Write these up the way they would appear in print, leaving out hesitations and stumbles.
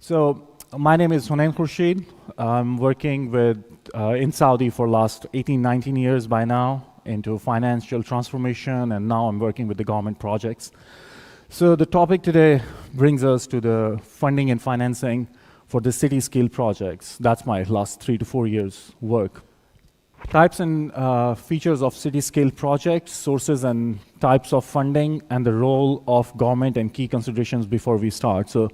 So my name is Hunain Khurshid. I'm working in Saudi for last 18, 19 years by now into financial transformation, and now I'm working with the government projects. So the topic today brings us to the funding and financing for the city scale projects. That's my last 3 to 4 years work. Types and features of city scale projects, sources and types of funding, and the role of government and key considerations before we start. So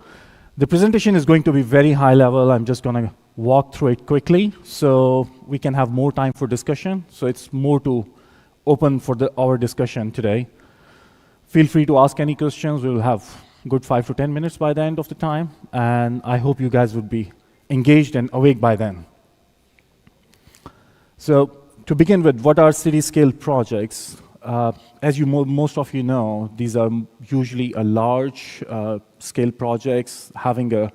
the presentation is going to be very high level. I'm just going to walk through it quickly so we can have more time for discussion. So it's more to open for our discussion today. Feel free to ask any questions. We will have good 5 to 10 minutes by the end of the time. And I hope you guys would be engaged and awake by then. So to begin with, what are city scale projects? As most of you know, these are usually a large scale projects having a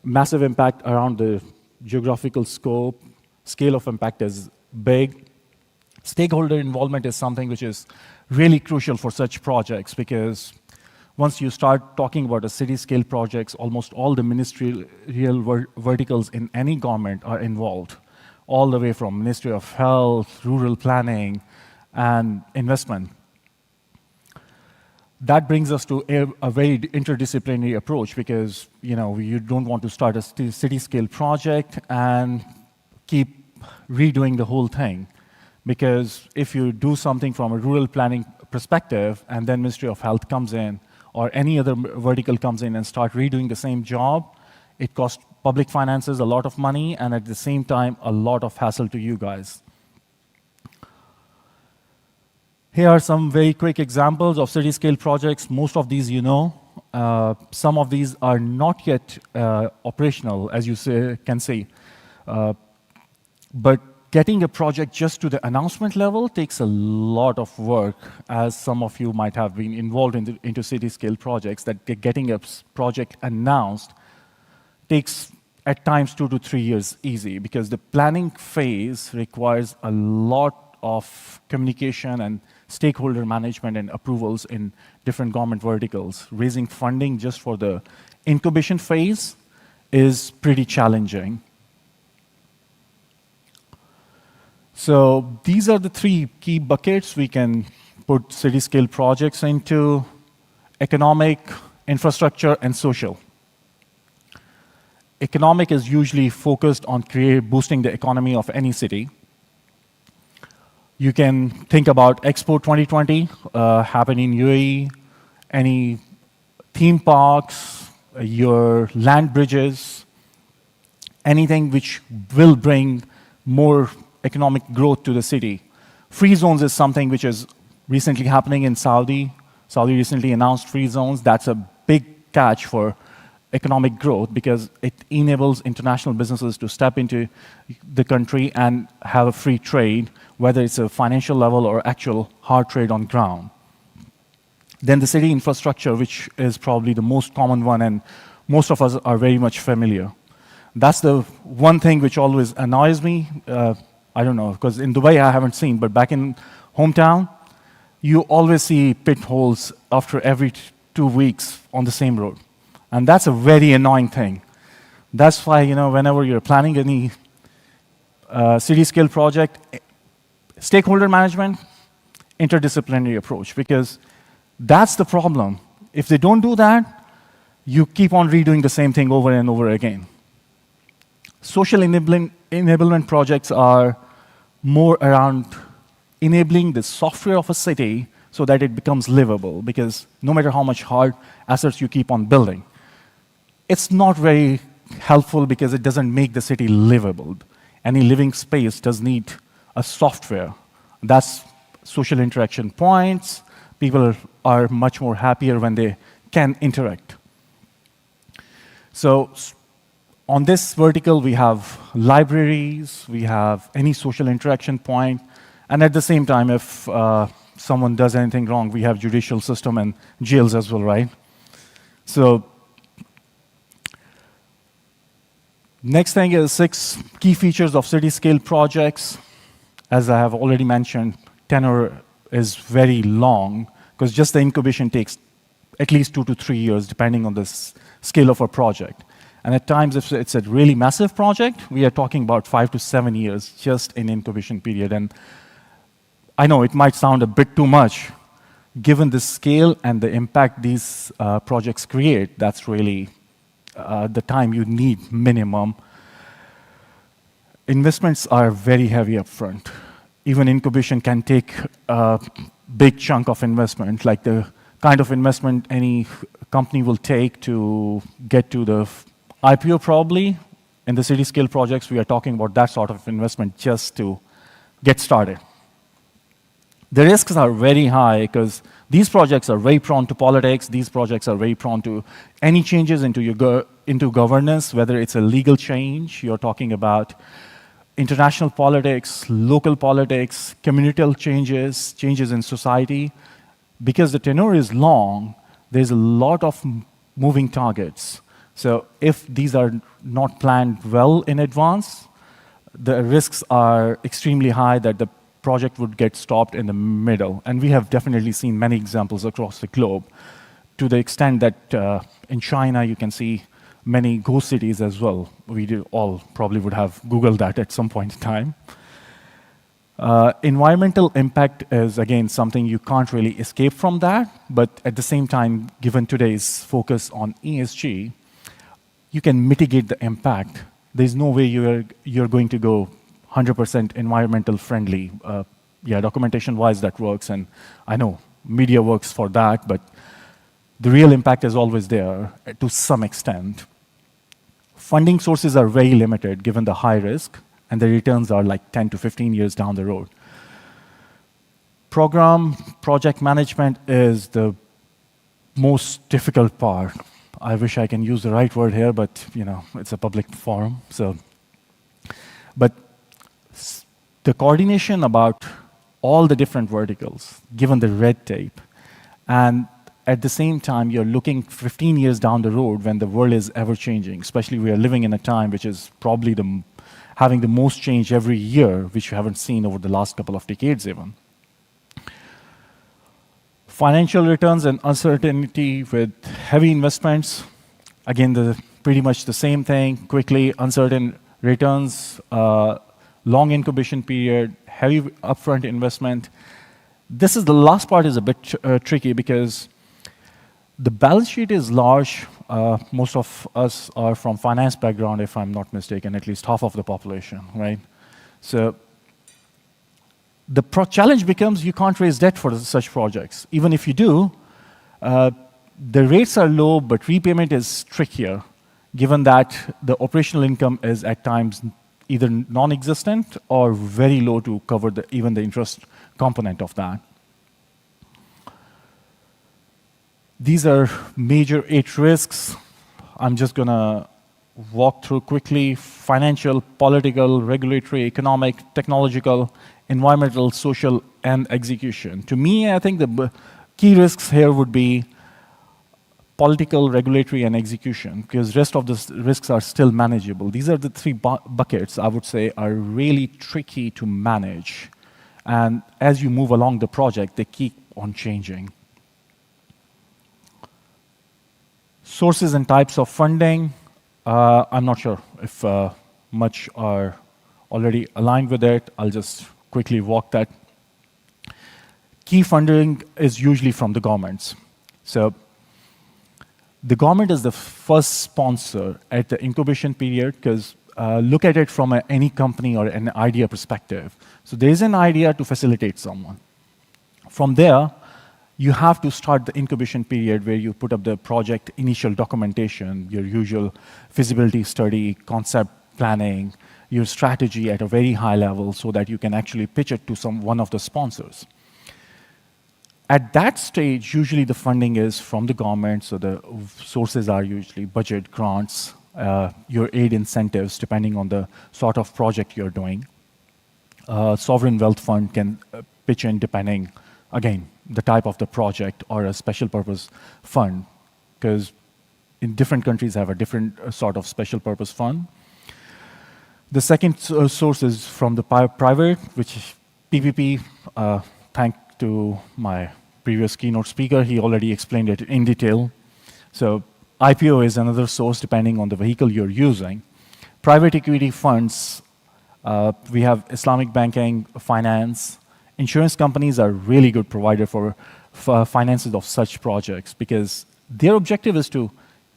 massive impact around the geographical scope. Scale of impact is big. Stakeholder involvement is something which is really crucial for such projects, because once you start talking about a city scale projects, almost all the ministerial verticals in any government are involved, all the way from Ministry of Health, rural planning, and investment. That brings us to a very interdisciplinary approach, because you don't want to start a city-scale project and keep redoing the whole thing. Because if you do something from a rural planning perspective, and then Ministry of Health comes in, or any other vertical comes in and start redoing the same job, it costs public finances a lot of money, and at the same time, a lot of hassle to you guys. Here are some very quick examples of city-scale projects. Most of these you know. Some of these are not yet operational, as you can see. But getting a project just to the announcement level takes a lot of work, as some of you might have been involved into city-scale projects, that getting a project announced takes at times 2 to 3 years easy, because the planning phase requires a lot of communication and stakeholder management and approvals in different government verticals. Raising funding just for the incubation phase is pretty challenging. So these are the 3 key buckets we can put city-scale projects into: economic, infrastructure, and social. Economic is usually focused on boosting the economy of any city. You can think about Expo 2020 happening in UAE, any theme parks, your land bridges, anything which will bring more economic growth to the city. Free zones is something which is recently happening in Saudi. Saudi recently announced free zones. That's a big catch for economic growth, because it enables international businesses to step into the country and have a free trade, whether it's a financial level or actual hard trade on ground. Then the city infrastructure, which is probably the most common one, and most of us are very much familiar. That's the one thing which always annoys me. I don't know, because in Dubai I haven't seen, but back in hometown, you always see pit holes after every 2 weeks on the same road. And that's a very annoying thing. That's why, whenever you're planning any city-scale project, stakeholder management, interdisciplinary approach, because that's the problem. If they don't do that, you keep on redoing the same thing over and over again. Social enablement projects are more around enabling the software of a city so that it becomes livable, because no matter how much hard assets you keep on building, it's not very helpful because it doesn't make the city livable. Any living space does need a software. That's social interaction points. People are much more happier when they can interact. So on this vertical, we have libraries, we have any social interaction point, and at the same time, if someone does anything wrong, we have judicial system and jails as well, right? So next thing is 6 key features of city-scale projects. As I have already mentioned, tenure is very long, because just the incubation takes at least 2 to 3 years, depending on the scale of a project. And at times, if it's a really massive project, we are talking about 5 to 7 years just in incubation period. And I know it might sound a bit too much. Given the scale and the impact these projects create, that's really the time you need minimum. Investments are very heavy upfront. Even incubation can take a big chunk of investment, like the kind of investment any company will take to get to the IPO probably. In the city scale projects, we are talking about that sort of investment just to get started. The risks are very high because these projects are very prone to politics. These projects are very prone to any changes into governance, whether it's a legal change, you're talking about international politics, local politics, communal changes, changes in society. Because the tenure is long, there's a lot of moving targets. So if these are not planned well in advance, the risks are extremely high that the project would get stopped in the middle. And we have definitely seen many examples across the globe, to the extent that in China you can see many ghost cities as well. We all probably would have Googled that at some point in time. Environmental impact is, again, something you can't really escape from that, but at the same time, given today's focus on ESG, you can mitigate the impact. There's no way you're going to go 100% environmental friendly. Yeah, documentation-wise, that works, and I know media works for that, but the real impact is always there to some extent. Funding sources are very limited given the high risk, and the returns are like 10 to 15 years down the road. Project management is the most difficult part. I wish I can use the right word here, but it's a public forum. But the coordination about all the different verticals, given the red tape, and at the same time, you're looking 15 years down the road when the world is ever changing, especially we are living in a time which is probably having the most change every year, which we haven't seen over the last couple of decades even. Financial returns and uncertainty with heavy investments. Again, pretty much the same thing, quickly, uncertain returns, long incubation period, heavy upfront investment. The last part is a bit tricky because the balance sheet is large. Most of us are from finance background, if I'm not mistaken, at least half of the population, right? So the challenge becomes you can't raise debt for such projects. Even if you do, the rates are low, but repayment is trickier, given that the operational income is at times either non-existent or very low to cover even the interest component of that. These are major 8 risks. I'm just going to walk through quickly: financial, political, regulatory, economic, technological, environmental, social, and execution. To me, I think the key risks here would be political, regulatory, and execution, because the rest of the risks are still manageable. These are the 3 buckets, I would say, are really tricky to manage. And as you move along the project, they keep on changing. Sources and types of funding. I'm not sure if much are already aligned with it. I'll just quickly walk that. Key funding is usually from the governments. So the government is the first sponsor at the incubation period, because look at it from any company or an idea perspective. So there is an idea to facilitate someone. From there, you have to start the incubation period where you put up the project initial documentation, your usual feasibility study, concept planning, your strategy at a very high level so that you can actually pitch it to one of the sponsors. At that stage, usually the funding is from the government, so the sources are usually budget, grants, your aid incentives, depending on the sort of project you're doing. Sovereign wealth fund can pitch in depending, again, the type of the project, or a special purpose fund, because in different countries have a different sort of special purpose fund. The second source is from the private, which PPP, thanks to my previous keynote speaker, he already explained it in detail. So IPO is another source depending on the vehicle you're using. Private equity funds, we have Islamic banking, finance. Insurance companies are really good provider for finances of such projects because their objective is to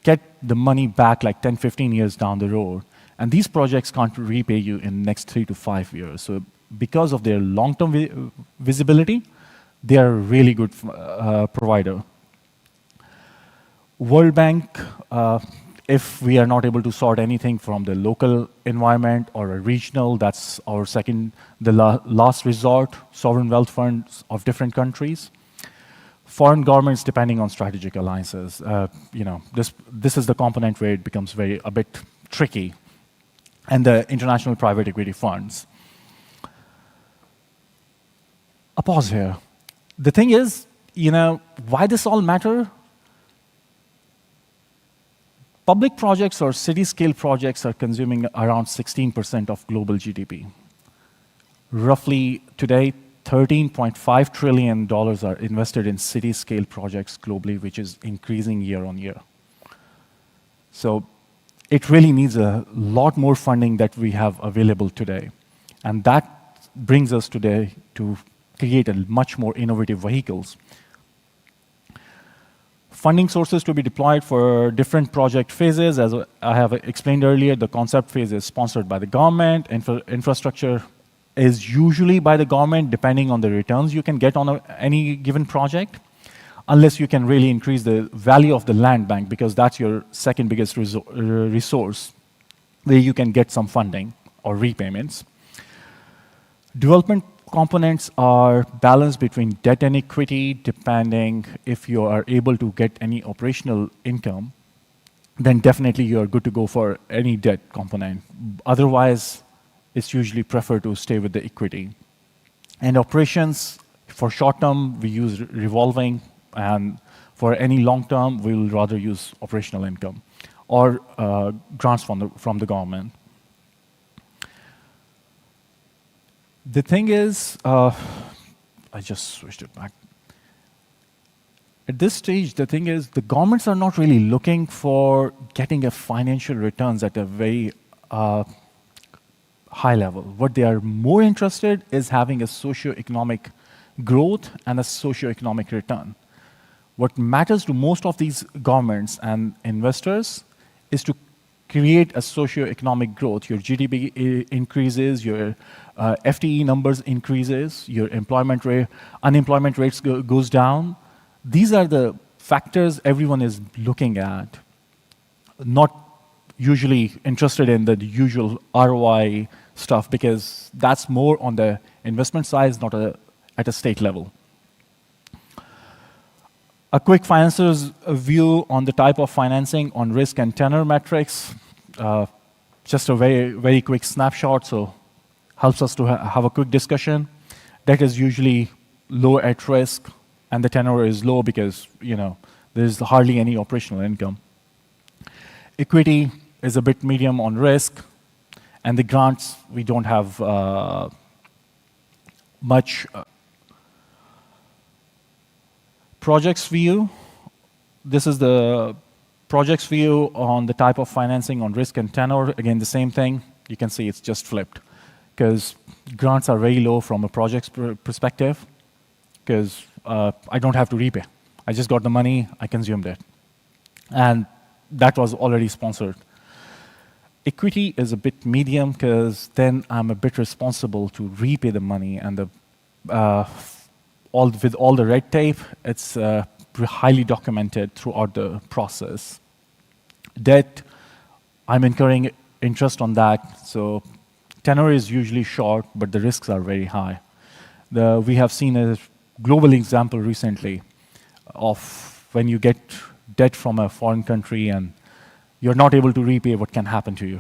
get the money back like 10, 15 years down the road. And these projects can't repay you in the next 3 to 5 years. So because of their long-term visibility, they are a really good provider. World Bank, if we are not able to sort anything from the local environment or a regional, that's our last resort, sovereign wealth funds of different countries. Foreign governments, depending on strategic alliances. This is the component where it becomes a bit tricky. And the international private equity funds. A pause here. The thing is, why this all matter? Public projects or city-scale projects are consuming around 16% of global GDP. Roughly today, $13.5 trillion are invested in city-scale projects globally, which is increasing year on year. So it really needs a lot more funding that we have available today. And that brings us today to create a much more innovative vehicles. Funding sources to be deployed for different project phases. As I have explained earlier, the concept phase is sponsored by the government. Infrastructure is usually by the government, depending on the returns you can get on any given project, unless you can really increase the value of the land bank, because that's your second biggest resource, where you can get some funding or repayments. Development components are balanced between debt and equity, depending if you are able to get any operational income, then definitely you are good to go for any debt component. Otherwise, it's usually preferred to stay with the equity. And operations, for short term, we use revolving, and for any long term, we will rather use operational income or grants from the government. The thing is, I just switched it back. At this stage, the thing is, the governments are not really looking for getting a financial returns at a very high level. What they are more interested is having a socio-economic growth and a socio-economic return. What matters to most of these governments and investors is to create a socio-economic growth. Your GDP increases, your FTE numbers increases, your unemployment rates goes down. These are the factors everyone is looking at, not usually interested in the usual ROI stuff, because that's more on the investment side, not at a state level. A quick financer's view on the type of financing on risk and tenor metrics. Just a very, very quick snapshot, so helps us to have a quick discussion. Debt is usually low at risk, and the tenor is low because there's hardly any operational income. Equity is a bit medium on risk, and the grants, we don't have much. Projects view. This is the projects view on the type of financing on risk and tenor. Again, the same thing. You can see it's just flipped, because grants are very low from a project's perspective, because I don't have to repay. I just got the money, I consumed it. And that was already sponsored. Equity is a bit medium, because then I'm a bit responsible to repay the money, and with all the red tape, it's highly documented throughout the process. Debt, I'm incurring interest on that, so tenor is usually short, but the risks are very high. We have seen a global example recently of when you get debt from a foreign country and you're not able to repay, what can happen to you.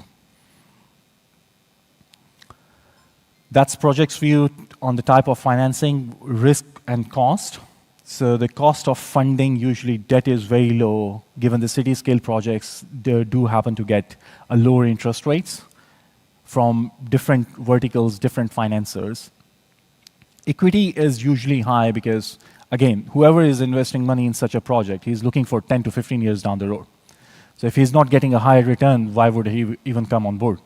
That's projects view on the type of financing, risk and cost. So the cost of funding, usually debt is very low, given the city scale projects, they do happen to get a lower interest rates from different verticals, different financiers. Equity is usually high because, again, whoever is investing money in such a project, he's looking for 10 to 15 years down the road. So if he's not getting a higher return, why would he even come on board?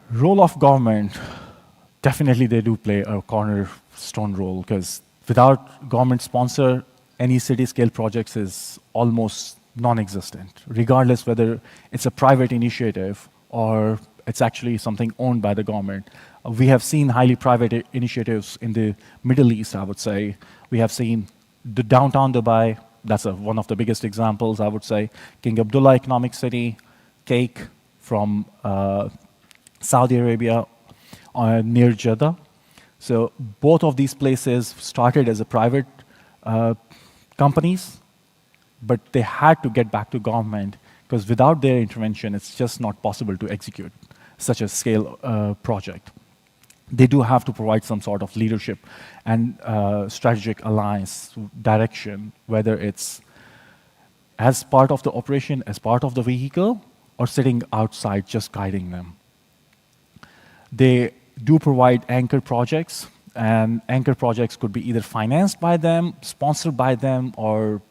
Role of government, definitely they do play a cornerstone role, because without government sponsor, any city-scale projects is almost non-existent, regardless whether it's a private initiative or it's actually something owned by the government. We have seen highly private initiatives in the Middle East, I would say. We have seen the downtown Dubai, that's one of the biggest examples, I would say. King Abdullah Economic City, Cake from Saudi Arabia near Jeddah. So both of these places started as a private companies, but they had to get back to government, because without their intervention, it's just not possible to execute such a scale project. They do have to provide some sort of leadership and strategic alliance direction, whether it's as part of the operation, as part of the vehicle, or sitting outside just guiding them. They do provide anchor projects, and anchor projects could be either financed by them, sponsored by them, or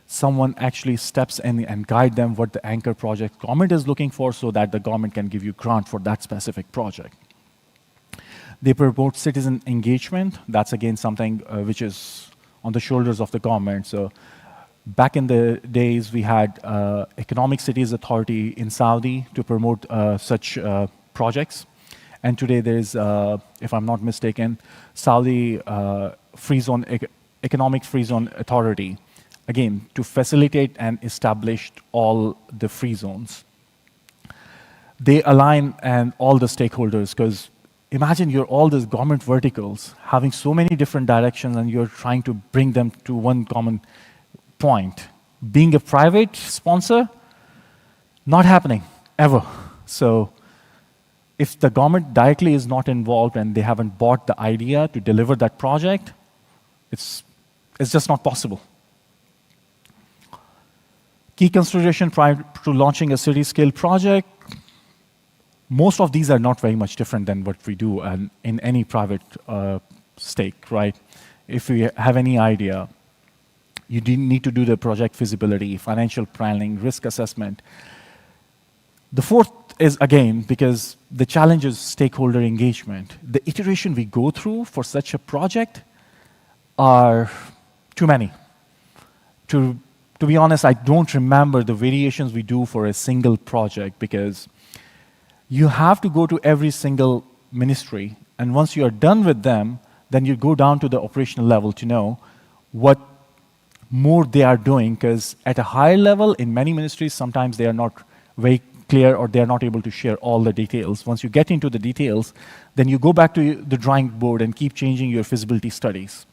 someone actually steps in and guide them what the anchor project government is looking for, so that the government can give you grant for that specific project. They promote citizen engagement. That's again something which is on the shoulders of the government. So back in the days, we had Economic Cities Authority in Saudi to promote such projects. And today there's, if I'm not mistaken, Saudi Economic Free Zone Authority, again, to facilitate and establish all the free zones. They align and all the stakeholders, because imagine you're all these government verticals having so many different directions, and you're trying to bring them to one common point. Being a private sponsor, not happening, ever. So if the government directly is not involved and they haven't bought the idea to deliver that project, it's just not possible. Key consideration prior to launching a city-scale project, most of these are not very much different than what we do in any private stake, right? If we have any idea, you need to do the project feasibility, financial planning, risk assessment. The fourth is, again, because the challenge is stakeholder engagement. The iteration we go through for such a project are too many. To be honest, I don't remember the variations we do for a single project, because you have to go to every single ministry, and once you are done with them, then you go down to the operational level to know what more they are doing, because at a higher level, in many ministries, sometimes they are not very clear, or they are not able to share all the details. Once you get into the details, then you go back to the drawing board and keep changing your feasibility studies.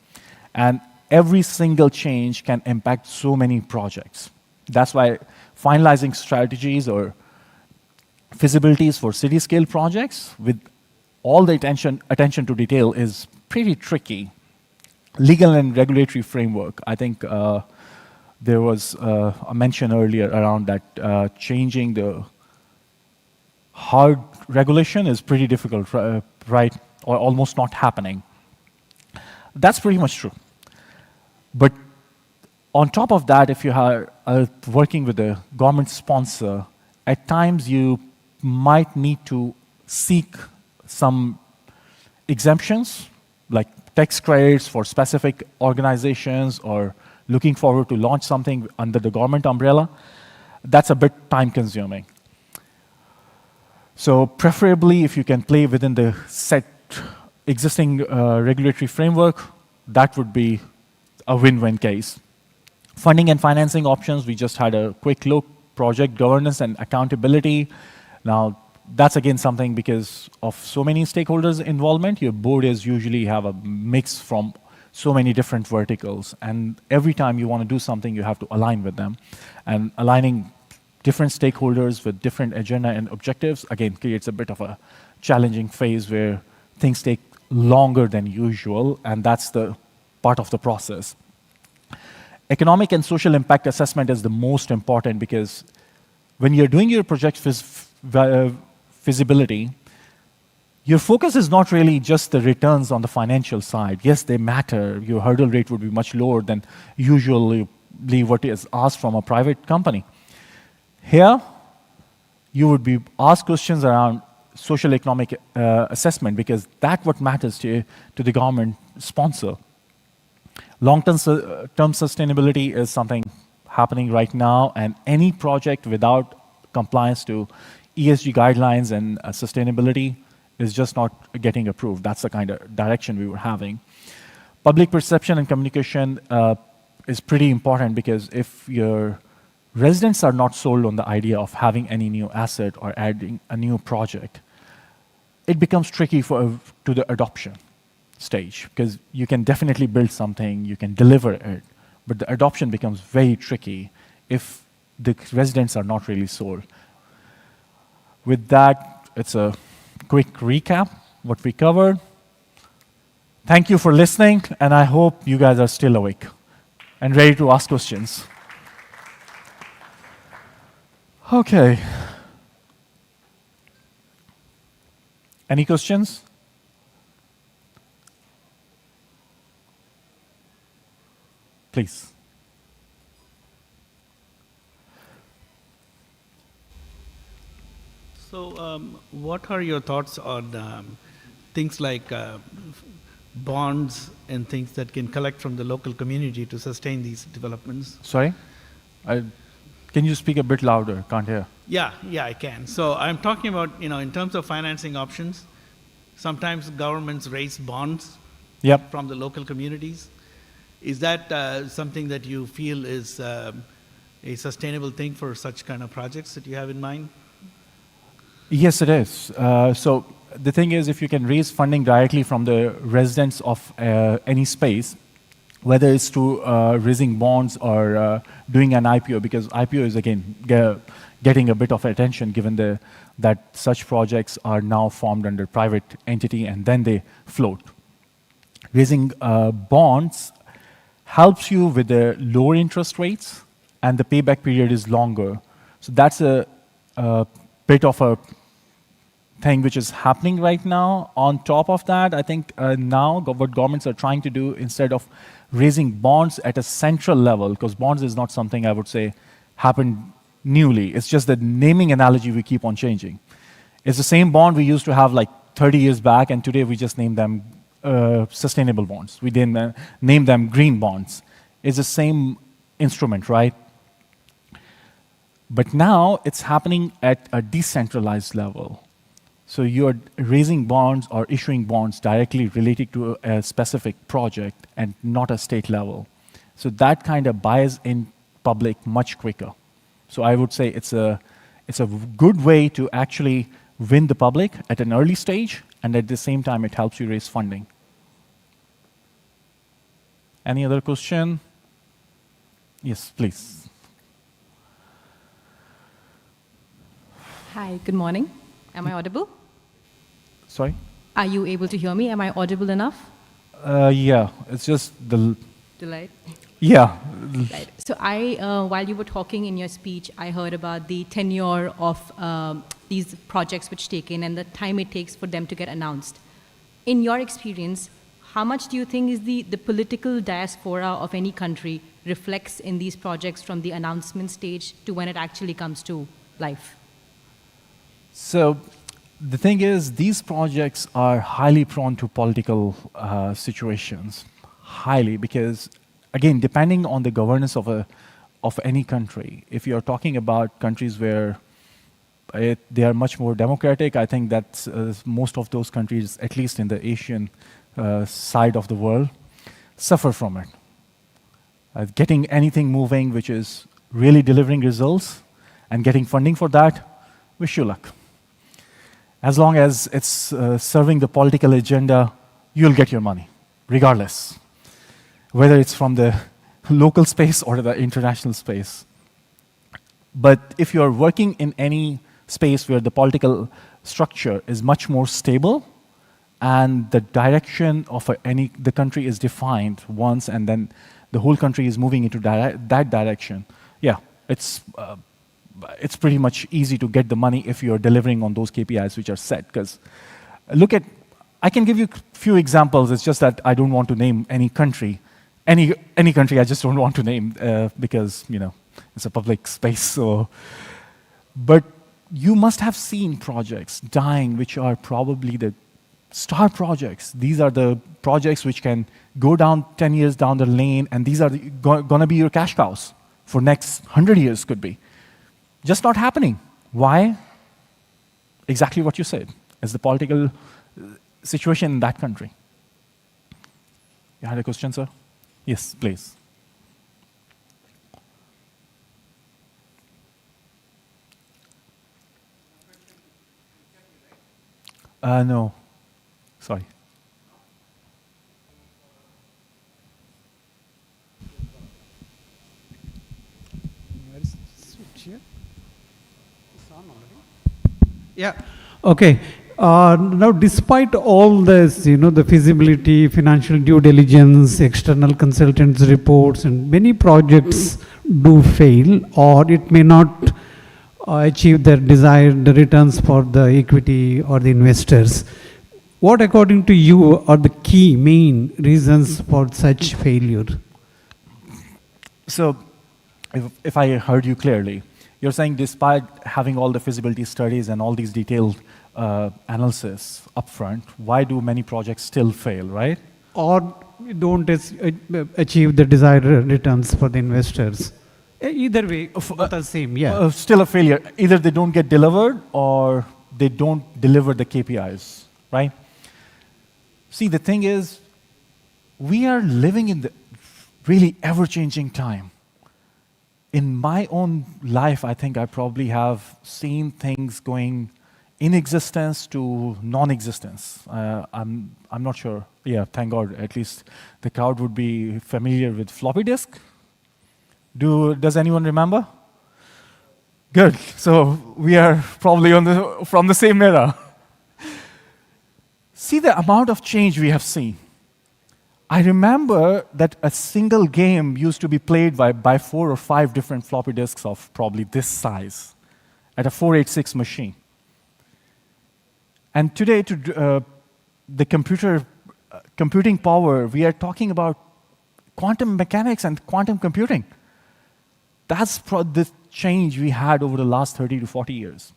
And every single change can impact so many projects. That's why finalizing strategies or feasibilities for city-scale projects with all the attention to detail is pretty tricky. Legal and regulatory framework, I think there was a mention earlier around that changing the hard regulation is pretty difficult, right? Or almost not happening. That's pretty much true. But on top of that, if you are working with a government sponsor, at times you might need to seek some exemptions, like tax credits for specific organizations, or looking forward to launch something under the government umbrella. That's a bit time-consuming. So preferably, if you can play within the set existing regulatory framework, that would be a win-win case. Funding and financing options, we just had a quick look. Project governance and accountability. Now, that's again something, because of so many stakeholders' involvement, your board is usually have a mix from so many different verticals. And every time you want to do something, you have to align with them. And aligning different stakeholders with different agenda and objectives, again, creates a bit of a challenging phase where things take longer than usual, and that's the part of the process. Economic and social impact assessment is the most important, because when you're doing your project feasibility, your focus is not really just the returns on the financial side. Yes, they matter. Your hurdle rate would be much lower than usually possibly what is asked from a private company. Here, you would be asked questions around social economic assessment because that's what matters to the government sponsor. Long-term term sustainability is something happening right now, and any project without compliance to ESG guidelines and sustainability is just not getting approved. That's the kind of direction we were having. Public perception and communication is pretty important because if your residents are not sold on the idea of having any new asset or adding a new project, it becomes tricky to the adoption stage because you can definitely build something, you can deliver it, but the adoption becomes very tricky if the residents are not really sold. With that, it's a quick recap what we covered. Thank you for listening, and I hope you guys are still awake and ready to ask questions. Okay. Any questions? Please. So, what are your thoughts on things like bonds and things that can collect from the local community to sustain these developments? Sorry? Can you speak a bit louder? Can't hear. Yeah, I can. So I'm talking about, in terms of financing options, sometimes governments raise bonds from the local communities. Is that something that you feel is a sustainable thing for such kind of projects that you have in mind? Yes, it is. So the thing is, if you can raise funding directly from the residents of any space, whether it's through raising bonds or doing an IPO, because IPO is, again, getting a bit of attention given that such projects are now formed under private entity and then they float. Raising bonds helps you with the lower interest rates and the payback period is longer. So that's a bit of a thing which is happening right now. On top of that, I think now what governments are trying to do, instead of raising bonds at a central level, because bonds is not something I would say happened newly. It's just the naming analogy we keep on changing. It's the same bond we used to have like 30 years back, and today we just name them sustainable bonds. We didn't name them green bonds. It's the same instrument, right? But now it's happening at a decentralized level. So you're raising bonds or issuing bonds directly related to a specific project and not a state level. So that kind of buys in public much quicker. So I would say it's a good way to actually win the public at an early stage, and at the same time it helps you raise funding. Any other question? Yes, please. Hi, good morning. Am I audible? Sorry? Are you able to hear me? Am I audible enough? Yeah, it's just the... Delayed? Yeah. Right. So while you were talking in your speech, I heard about the tenure of these projects which take in and the time it takes for them to get announced. In your experience, how much do you think is the political diaspora of any country reflects in these projects from the announcement stage to when it actually comes to life? So the thing is, these projects are highly prone to political situations, highly, because, again, depending on the governance of any country, if you're talking about countries where they are much more democratic, I think that most of those countries, at least in the Asian side of the world, suffer from it. Getting anything moving which is really delivering results and getting funding for that, wish you luck. As long as it's serving the political agenda, you'll get your money, regardless, whether it's from the local space or the international space. But if you're working in any space where the political structure is much more stable and the direction of the country is defined once and then the whole country is moving into that direction, yeah, it's pretty much easy to get the money if you're delivering on those KPIs which are set. Because I can give you a few examples, it's just that I don't want to name any country. any country. I just don't want to name because it's a public space. So, but you must have seen projects dying, which are probably the star projects. These are the projects which can go down 10 years down the lane, and these are going to be your cash cows for next 100 years, could be. Just not happening. Why? Exactly what you said. It's the political situation in that country. You had a question, sir? Yes, please. No. Sorry. Yeah. Okay. Now, despite all this, the feasibility, financial due diligence, external consultants' reports, and many projects do fail, or it may not achieve their desired returns for the equity or the investors. What, according to you, are the key main reasons for such failure? So, if I heard you clearly, you're saying despite having all the feasibility studies and all these detailed analysis upfront, why do many projects still fail, right? Or don't achieve the desired returns for the investors? Either way, both are same, yeah. Still a failure. Either they don't get delivered or they don't deliver the KPIs, right? See, the thing is, we are living in the really ever-changing time. In my own life, I think I probably have seen things going in existence to non-existence. I'm not sure. Yeah, thank God. At least the crowd would be familiar with floppy disk. Does anyone remember? Good. So we are probably from the same era. See the amount of change we have seen. I remember that a single game used to be played by 4 or 5 different floppy disks of probably this size at a 486 machine. And today, the computing power, we are talking about quantum mechanics and quantum computing. That's the change we had over the last 30 to 40 years.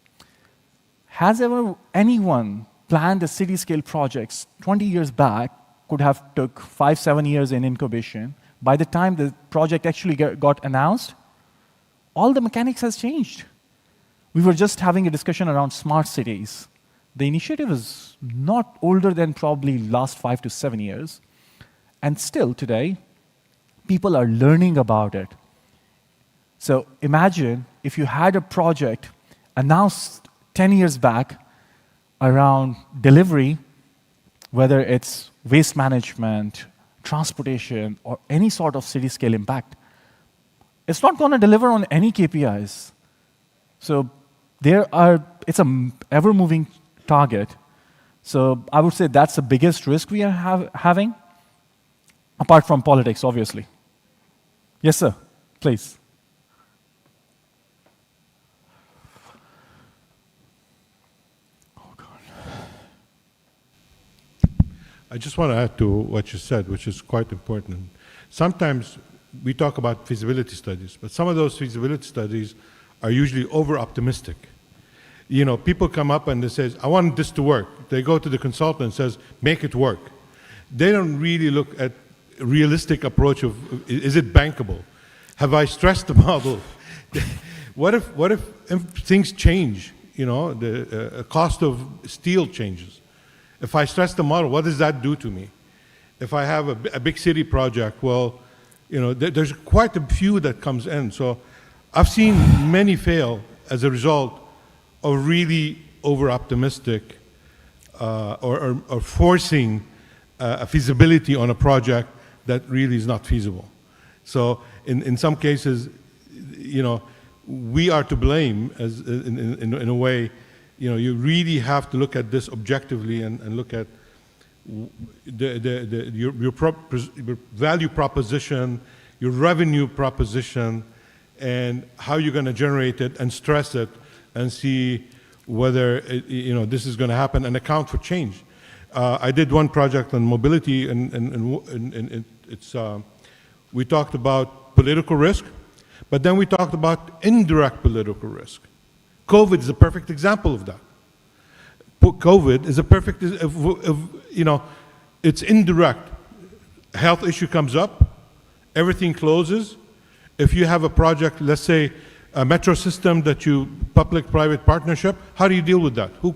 Has ever anyone planned a city-scale projects 20 years back, could have took 5-7 years in incubation? By the time the project actually got announced, all the mechanics has changed. We were just having a discussion around smart cities. The initiative is not older than probably last 5 to 7 years. And still today, people are learning about it. So imagine if you had a project announced 10 years back around delivery, whether it's waste management, transportation, or any sort of city-scale impact. It's not going to deliver on any KPIs. So it's an ever-moving target. So I would say that's the biggest risk we are having, apart from politics, obviously. Yes, sir. Please. I just want to add to what you said, which is quite important. Sometimes we talk about feasibility studies, but some of those feasibility studies are usually over-optimistic. People come up and they say, I want this to work. They go to the consultant and says, make it work. They don't really look at a realistic approach of, is it bankable? Have I stressed the model? What if things change? The cost of steel changes. If I stress the model, what does that do to me? If I have a big city project, well, there's quite a few that comes in. So I've seen many fail as a result of really over-optimistic or forcing a feasibility on a project that really is not feasible. So in some cases, we are to blame as in a way. You really have to look at this objectively and look at your value proposition, your revenue proposition, and how you're going to generate it and stress it and see whether this is going to happen and account for change. I did one project on mobility, and it's we talked about political risk, but then we talked about indirect political risk. COVID is a perfect example of that. COVID is a perfect, it's indirect. A health issue comes up, everything closes. If you have a project, let's say a metro system that you, public-private partnership, how do you deal with that? Who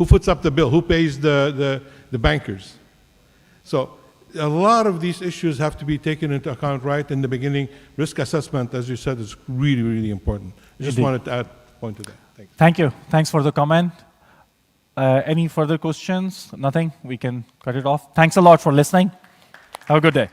puts up the bill? Who pays the bankers? So a lot of these issues have to be taken into account right in the beginning. Risk assessment, as you said, is really, really important. I just wanted to add a point to that. Thanks. Thank you. Thanks for the comment. Any further questions? Nothing? We can cut it off. Thanks a lot for listening. Have a good day.